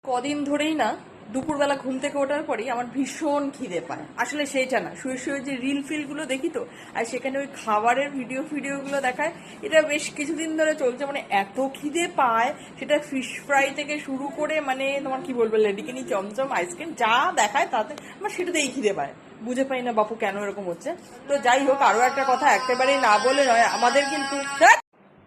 কদিন ধরেই না দুপুরবেলা ঘুম থেকে ওঠার পরেই আমার ভীষণ খিদে পায়। আসলে সেইটা না, শুয়ে শুয়ে যে রিল ফিলগুলো দেখি তো, আর সেখানে ওই খাবারের ভিডিওগুলো দেখায়। এটা বেশ কিছুদিন ধরে চলছে, মানে এত খিদে পায়, সেটা ফিশ ফ্রাই থেকে শুরু করে মানে তোমার কি বলবো, লেডিকেনি, চমচম, আইসক্রিম যা দেখায় তাতে আমার সেটাতেই খিদে পায়। বুঝে পাই না বাপু কেন এরকম হচ্ছে। তো যাই হোক, আরো একটা কথা একেবারেই না বলে নয়, আমাদের কিন্তু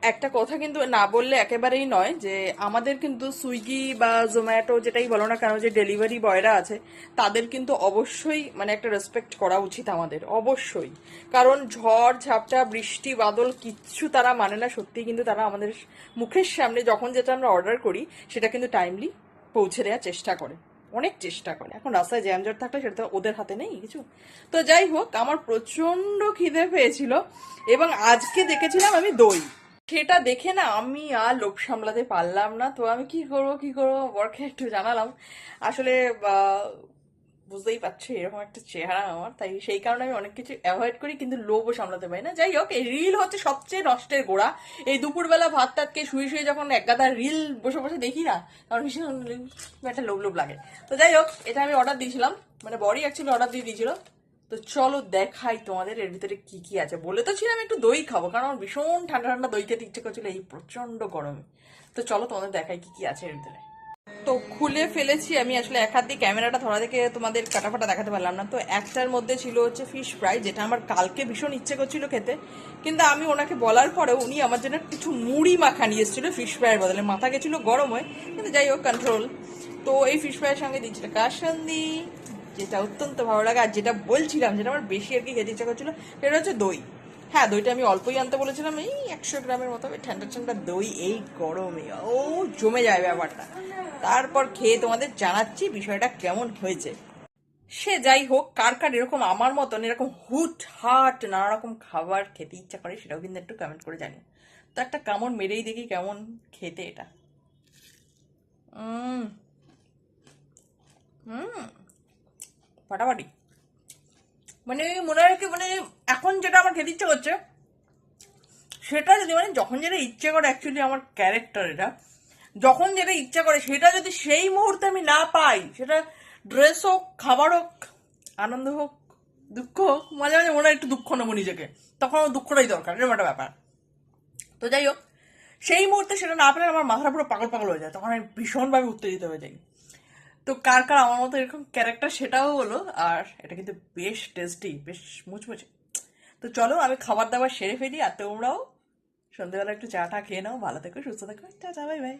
একটা কথা কিন্তু না বললে একেবারেই নয় যে আমাদের কিন্তু সুইগি বা জোম্যাটো যেটাই বলো না কেন, যে ডেলিভারি বয়রা আছে তাদের কিন্তু অবশ্যই মানে একটা রেসপেক্ট করা উচিত আমাদের, অবশ্যই। কারণ ঝড় ঝাপটা বৃষ্টি বাদল কিচ্ছু তারা মানে না, সত্যি কিন্তু তারা আমাদের মুখের সামনে যখন যেটা আমরা অর্ডার করি সেটা কিন্তু টাইমলি পৌঁছে দেওয়ার চেষ্টা করে, অনেক চেষ্টা করে। এখন রাস্তায় জ্যামজট থাকলে সেটা তো ওদের হাতে নেই কিছু। তো যাই হোক, আমার প্রচন্ড খিদে পেয়েছিল এবং আজকে দেখেছিলাম আমি দই, সেটা দেখে না আমি আর লোভ সামলাতে পারলাম না। তো আমি কি করবো বরকে একটু জানালাম। আসলে বুঝতেই পারছি এরকম একটা চেহারা আমার, তাই সেই কারণে আমি অনেক কিছু অ্যাভয়েড করি, কিন্তু লোভও সামলাতে পারি না। যাই হোক, এই রিল হচ্ছে সবচেয়ে নষ্টের গোড়া। এই দুপুরবেলা ভাত টাতকে শুয়ে শুয়ে যখন এক গাদা রিল বসে বসে দেখি না, তখন ভীষণ একটা লোভ লোভ লাগে। তো যাই হোক, এটা আমি অর্ডার দিয়েছিলাম, মানে বড়ি অ্যাকচুয়ালি অর্ডার দিয়ে দিয়েছিল। তো চলো দেখাই তোমাদের এর ভিতরে কি কি আছে। বলে তো ছিলাম একটু দই খাবো, কারণ আমার ভীষণ ঠান্ডা ঠান্ডা দই খেতে ইচ্ছে করছিল এই প্রচন্ড গরমে। তো চলো তোমাদের দেখাই কি কি আছে এর ভিতরে। তো খুলে ফেলেছি আমি, আসলে এক হাত দিয়ে ক্যামেরাটা ধরা দেখে তোমাদের কাটাফাটা দেখাতে পারলাম না। তো একটার মধ্যে ছিল হচ্ছে ফিশ ফ্রাই, যেটা আমার কালকে ভীষণ ইচ্ছে করছিল খেতে, কিন্তু আমি ওনাকে বলার পরে উনি আমার জন্য কিছু মুড়ি মাখা নিয়ে এসেছিল ফিশ ফ্রাইয়ের বদলে। মাথা গেছিল গরম হয়ে, কিন্তু যাই হোক কন্ট্রোল। তো এই ফিশ ফ্রাইয়ের সঙ্গে দিচ্ছিল কাসন্দি, যেটা অত্যন্ত ভালো লাগে। আর যেটা বলছিলাম, যেটা আমার বেশি আর কি খেতে ইচ্ছা করছিল, সেটা হচ্ছে দই। হ্যাঁ, দইটা আমি অল্পই আনতে বলেছিলাম, এই 100 গ্রামের মতো। ঠান্ডা ঠান্ডা দই এই গরমে ও জমে যায় ব্যাপারটা। তারপর খেয়ে তোমাদের জানাচ্ছি বিষয়টা কেমন হয়েছে। সে যাই হোক, কার কার এরকম আমার মতন এরকম হুট হাট নানা রকম খাবার খেতে ইচ্ছা করে সেটাও কিন্তু একটু কমেন্ট করে জানি। তো একটা কামড় মেরেই দেখি কেমন খেতে এটা। হুম হুম ফাটাফাটি। মানে মনে হয় কি, মানে এখন যেটা আমার খেতে ইচ্ছে করছে সেটা যদি, মানে যখন যেটা ইচ্ছে করে, অ্যাকচুয়ালি আমার ক্যারেক্টার এটা, যখন যেটা ইচ্ছা করে সেটা যদি সেই মুহূর্তে আমি না পাই, সেটা ড্রেস হোক, খাবার হোক, আনন্দ হোক, দুঃখ হোক, মাঝে মাঝে মনে হয় একটু দুঃখ নেবো নিজেকে, তখন আমার দুঃখটাই দরকার, এরকম একটা ব্যাপার। তো যাই হোক, সেই মুহূর্তে সেটা না পেলে আমার মাথাটা পুরো পাগল পাগল হয়ে যায়, তখন আমি ভীষণভাবে উত্তেজিত হয়ে যাই। তো কার কার আমার মতো এরকম ক্যারেক্টার সেটাও হলো। আর এটা কিন্তু বেশ টেস্টি, বেশ মুচমুচে। তো চলো আমি খাবার দাবার সেরে ফেলি, আর তোমরাও সন্ধ্যেবেলা একটু চা টা খেয়ে নাও। ভালো থেকো, সুস্থ থেকো, টাটা, বাই বাই।